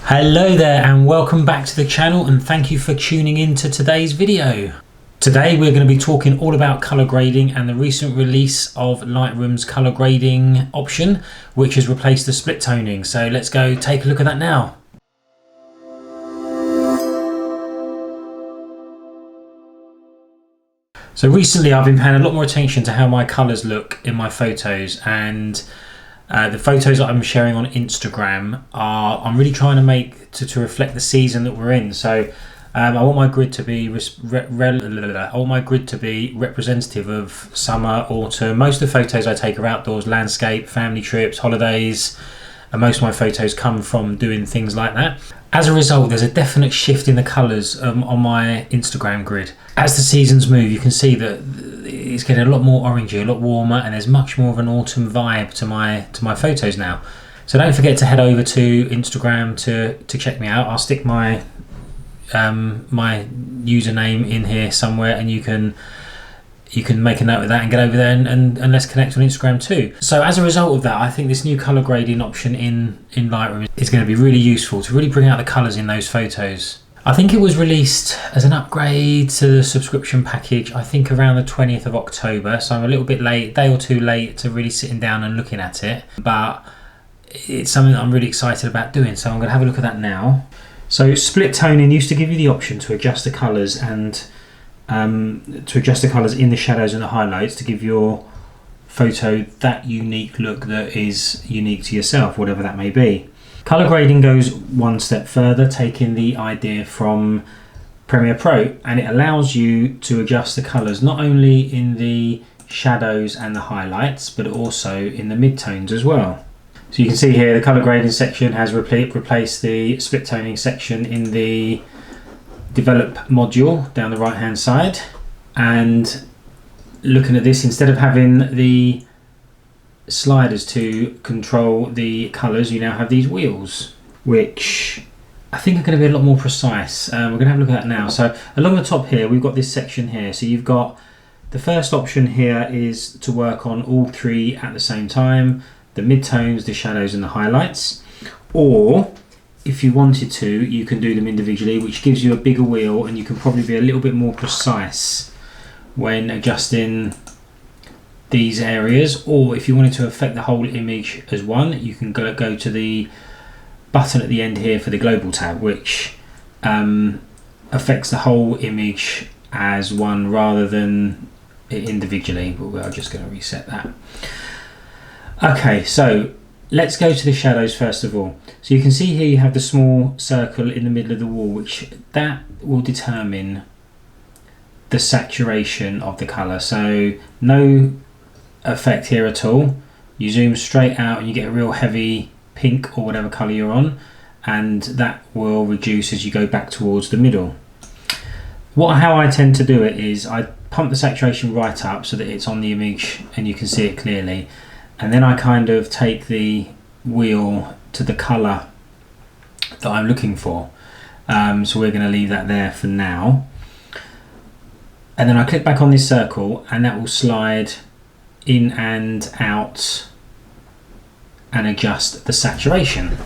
Hello there and welcome back to the channel, and thank you for tuning in to today's video. Today we're going to be talking all about color grading and the recent release of Lightroom's color grading option, which has replaced the split toning. So let's go take a look at that now. So recently I've been paying a lot more attention to how my colors look in my photos, and the photos that I'm sharing on Instagram I'm really trying to make to reflect the season that we're in. So I want my grid to be representative of summer, autumn. Most of the photos I take are outdoors, landscape, family trips, holidays, and most of my photos come from doing things like that. As a result, there's a definite shift in the colours on my Instagram grid. As the seasons move, you can see that it's getting a lot more orangey, a lot warmer, and there's much more of an autumn vibe to my photos now. So don't forget to head over to Instagram to check me out. I'll stick my my username in here somewhere, and you can make a note of that and get over there and let's connect on Instagram too. So as a result of that, I think this new color grading option in Lightroom is going to be really useful to really bring out the colors in those photos. I think it was released as an upgrade to the subscription package, I think around the 20th of October. So I'm a little bit late, a day or two late to really sitting down and looking at it, but it's something that I'm really excited about doing. So I'm going to have a look at that now. So split toning used to give you the option to adjust the colors and to adjust the colours in the shadows and the highlights to give your photo that unique look that is unique to yourself, whatever that may be. Colour grading goes one step further, taking the idea from Premiere Pro, and it allows you to adjust the colours not only in the shadows and the highlights, but also in the midtones as well. So you can see here the colour grading section has replaced the split toning section in the develop module down the right hand side. And looking at this, instead of having the sliders to control the colors, you now have these wheels, which I think are going to be a lot more precise. We're going to have a look at that now. So along the top here we've got this section here. So you've got the first option here is to work on all three at the same time: the midtones, the shadows and the highlights. Or if you wanted to, you can do them individually, which gives you a bigger wheel, and you can probably be a little bit more precise when adjusting these areas. Or if you wanted to affect the whole image as one, you can go to the button at the end here for the global tab, which affects the whole image as one rather than individually. But we're just going to reset that. Okay, so let's go to the shadows first of all. So you can see here you have the small circle in the middle of the wall, which that will determine the saturation of the colour. So no effect here at all. You zoom straight out and you get a real heavy pink or whatever colour you're on, and that will reduce as you go back towards the middle. How I tend to do it is I pump the saturation right up so that it's on the image and you can see it clearly. And then I kind of take the wheel to the colour that I'm looking for. So we're going to leave that there for now. And then I click back on this circle, and that will slide in and out and adjust the saturation.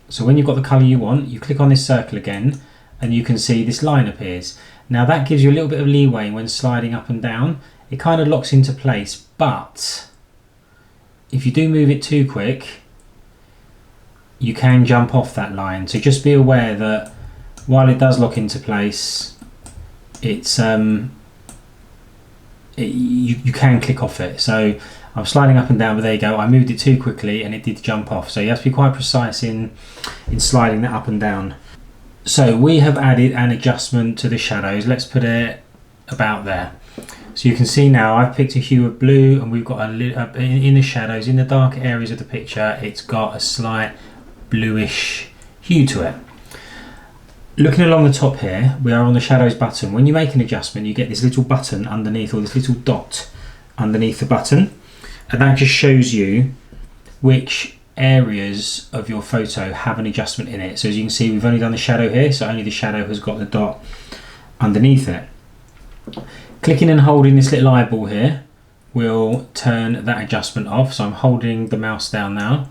So when you've got the colour you want, you click on this circle again, and you can see this line appears. Now that gives you a little bit of leeway when sliding up and down. It kind of locks into place, but if you do move it too quick, you can jump off that line. So just be aware that while it does lock into place, it's you can click off it. So I'm sliding up and down, but there you go, I moved it too quickly and it did jump off. So you have to be quite precise in sliding that up and down. So we have added an adjustment to the shadows. Let's put it about there. So you can see now I've picked a hue of blue, and we've got in the shadows, in the dark areas of the picture, it's got a slight bluish hue to it. Looking along the top here, we are on the shadows button. When you make an adjustment, you get this little button underneath, or this little dot underneath the button, and that just shows you which areas of your photo have an adjustment in it. So as you can see, we've only done the shadow here, so only the shadow has got the dot underneath it. Clicking and holding this little eyeball here will turn that adjustment off. So I'm holding the mouse down now,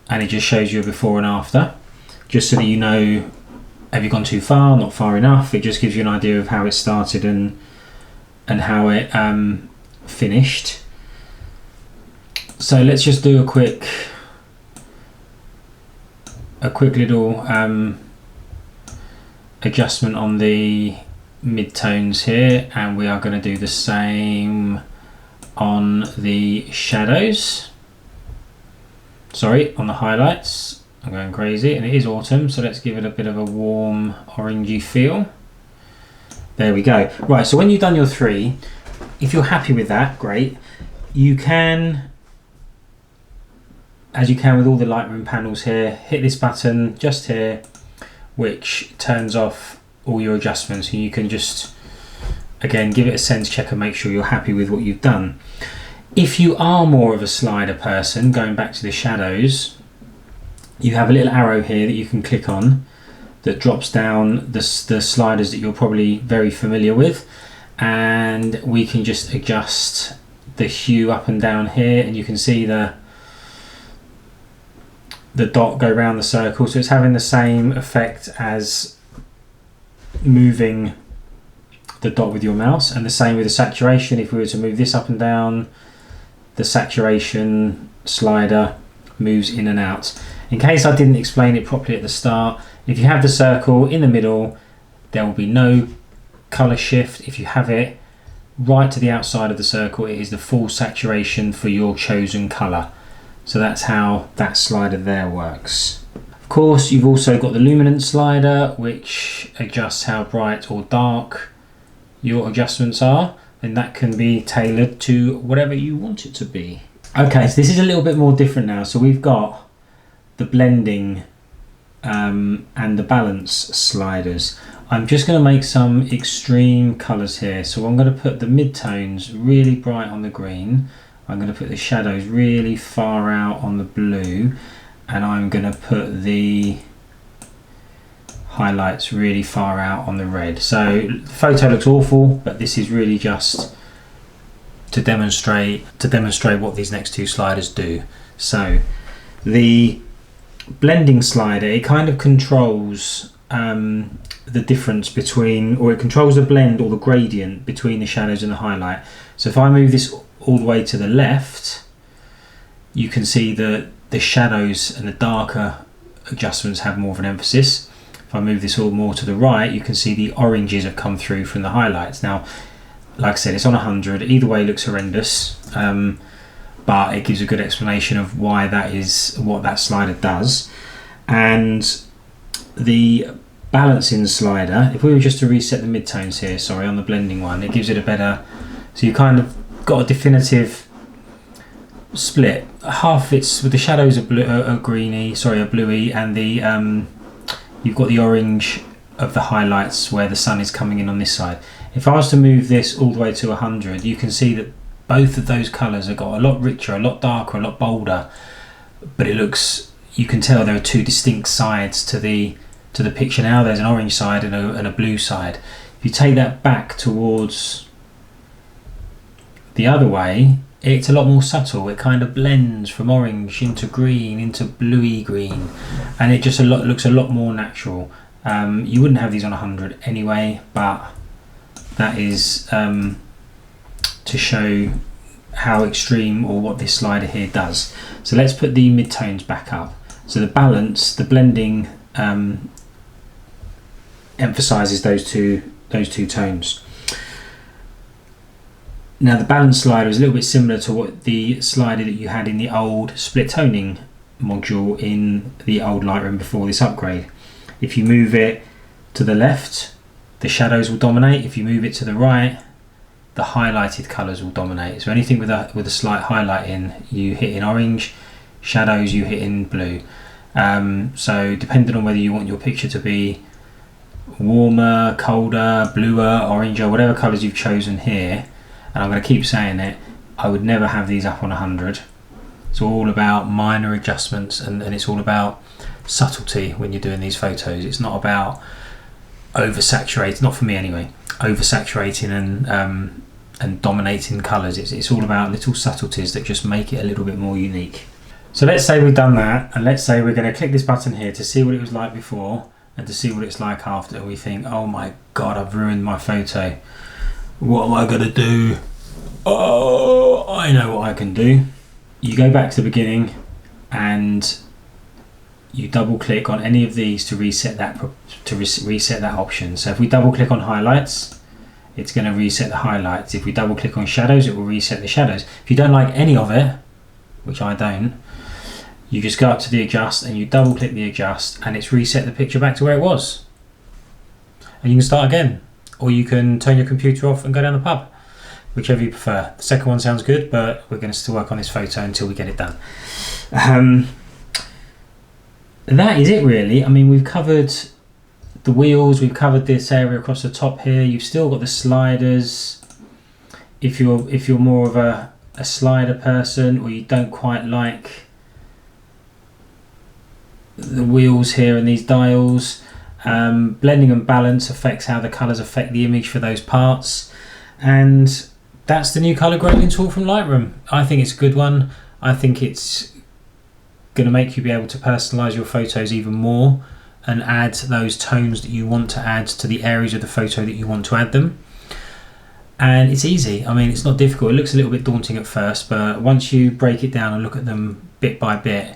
and it just shows you a before and after. just so that you know, have you gone too far, not far enough. It just gives you an idea of how it started and how it finished. So let's just do a quick little adjustment on the midtones here, and we are going to do the same on the shadows. Sorry, on the highlights. I'm going crazy, and it is autumn, so let's give it a bit of a warm orangey feel. There we go. Right, so when you've done your 3, if you're happy with that, great. You can, as you can with all the Lightroom panels here, hit this button just here, which turns off all your adjustments, and you can just, again, give it a sense check and make sure you're happy with what you've done. If you are more of a slider person, going back to the shadows, you have a little arrow here that you can click on that drops down the sliders that you're probably very familiar with, and we can just adjust the hue up and down here, and you can see the dot go around the circle, so it's having the same effect as moving the dot with your mouse, and the same with the saturation. If we were to move this up and down, the saturation slider moves in and out. In case I didn't explain it properly at the start, if you have the circle in the middle, there will be no color shift. If you have it right to the outside of the circle, it is the full saturation for your chosen color. So that's how that slider there works. Of course, you've also got the Luminance slider, which adjusts how bright or dark your adjustments are, and that can be tailored to whatever you want it to be. Okay, so this is a little bit more different now. So we've got the blending and the balance sliders. I'm just going to make some extreme colors here. So I'm going to put the midtones really bright on the green. I'm going to put the shadows really far out on the blue, and I'm going to put the highlights really far out on the red. So the photo looks awful, but this is really just to demonstrate what these next 2 sliders do. So the blending slider, it kind of controls the difference between, or it controls the blend or the gradient between the shadows and the highlight. So if I move this all the way to the left, you can see that the shadows and the darker adjustments have more of an emphasis. If I move this all more to the right, you can see the oranges have come through from the highlights. Now, like I said, it's on 100. Either way, it looks horrendous, but it gives a good explanation of why that is, what that slider does. And the balancing slider, if we were just to reset the midtones here, sorry, on the blending one, it gives it a better, so you kind of got a definitive split. Half it's with the shadows are bluey, and the you've got the orange of the highlights where the sun is coming in on this side. If I was to move this all the way to 100, you can see that both of those colours have got a lot richer, a lot darker, a lot bolder, but it looks, you can tell there are 2 distinct sides to the picture now. There's an orange side and a blue side. If you take that back towards the other way, it's a lot more subtle. It kind of blends from orange into green into bluey green, and it just looks a lot more natural. You wouldn't have these on 100 anyway, but that is to show how extreme, or what this slider here does. So let's put the midtones back up. So the balance, the blending emphasizes those two tones. Now the balance slider is a little bit similar to what the slider that you had in the old split toning module in the old Lightroom before this upgrade. If you move it to the left, the shadows will dominate. If you move it to the right, the highlighted colors will dominate. So anything with a slight highlight in, you hit in orange, shadows you hit in blue. So depending on whether you want your picture to be warmer, colder, bluer, oranger, whatever colors you've chosen here, and I'm going to keep saying it, I would never have these up on 100. It's all about minor adjustments, and it's all about subtlety when you're doing these photos. It's not about oversaturating, not for me anyway, oversaturating and dominating colours. It's all about little subtleties that just make it a little bit more unique. So let's say we've done that, and let's say we're going to click this button here to see what it was like before and to see what it's like after. We think, oh my God, I've ruined my photo. What am I going to do? Oh, I know what I can do. You go back to the beginning and you double click on any of these to reset that reset that option. So if we double click on highlights, it's going to reset the highlights. If we double click on shadows, it will reset the shadows. If you don't like any of it, which I don't, you just go up to the adjust and you double click the adjust and it's reset the picture back to where it was. And you can start again, or you can turn your computer off and go down the pub, whichever you prefer. The second one sounds good, but we're going to still work on this photo until we get it done. That is it really. I mean, we've covered the wheels, we've covered this area across the top here. You've still got the sliders. If you're more of a slider person, or you don't quite like the wheels here and these dials, blending and balance affects how the colors affect the image for those parts. And that's the new color grading tool from Lightroom. I think it's a good one. I think it's going to make you be able to personalize your photos even more and add those tones that you want to add to the areas of the photo that you want to add them. And it's easy. I mean, it's not difficult. It looks a little bit daunting at first, but once you break it down and look at them bit by bit,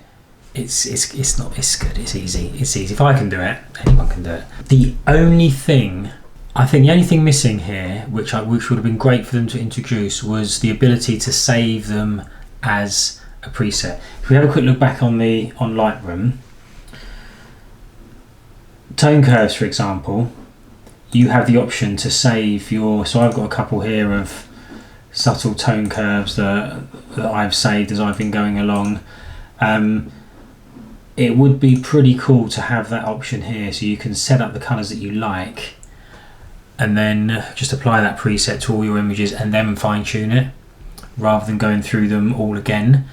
it's good. It's easy. If I can do it, anyone can do it. The only thing missing here, which would have been great for them to introduce, was the ability to save them as a preset. If we have a quick look back on Lightroom, tone curves, for example, you have the option to save your. So I've got a couple here of subtle tone curves that I've saved as I've been going along. It would be pretty cool to have that option here, so you can set up the colors that you like and then just apply that preset to all your images and then fine tune it rather than going through them all again.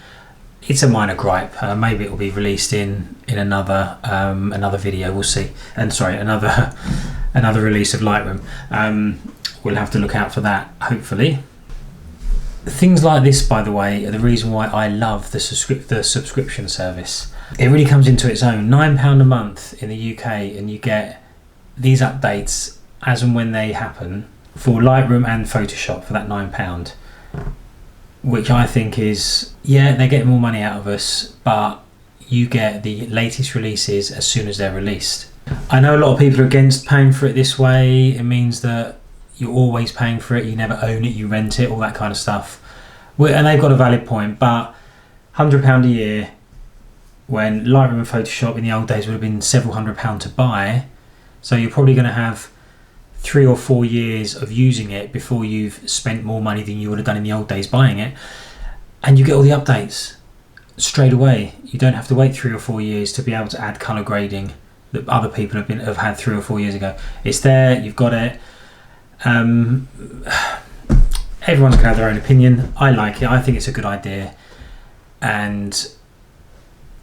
It's a minor gripe. Maybe it will be released in another video. We'll see. And sorry, another release of Lightroom. We'll have to look out for that, hopefully. Things like this, by the way, are the reason why I love the subscription service. It really comes into its own. £9 a month in the UK, and you get these updates as and when they happen for Lightroom and Photoshop for that £9, which I think is, yeah, they're getting more money out of us, but you get the latest releases as soon as they're released. I know a lot of people are against paying for it this way. It means that you're always paying for it, you never own it, you rent it, all that kind of stuff. And they've got a valid point, but £100 a year, when Lightroom and Photoshop in the old days would have been several £100 to buy, so you're probably going to have 3 or 4 years of using it before you've spent more money than you would have done in the old days buying it, and you get all the updates straight away. You don't have to wait 3 or 4 years to be able to add color grading that other people have had 3 or 4 years ago. It's there, you've got it. Everyone's gonna have their own opinion. I like it. I think it's a good idea, and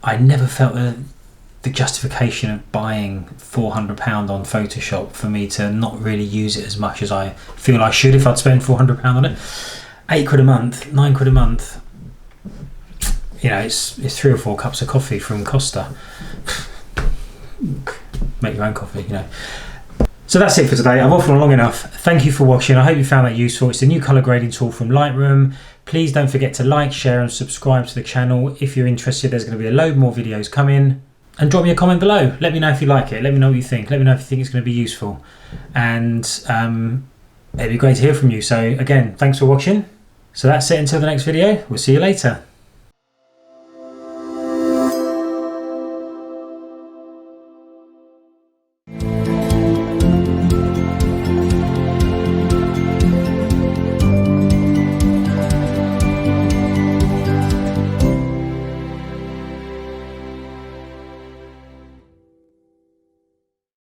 I never felt the justification of buying £400 on Photoshop for me to not really use it as much as I feel I should if I'd spend £400 on it. £8 a month, £9 a month. You know, it's 3 or 4 cups of coffee from Costa. Make your own coffee, you know. So that's it for today. I've waffled on long enough. Thank you for watching. I hope you found that useful. It's the new color grading tool from Lightroom. Please don't forget to like, share and subscribe to the channel. If you're interested, there's going to be a load more videos coming. And drop me a comment below. Let me know if you like it. Let me know what you think. Let me know if you think it's going to be useful. And it'd be great to hear from you. So again, thanks for watching. So that's it until the next video. We'll see you later.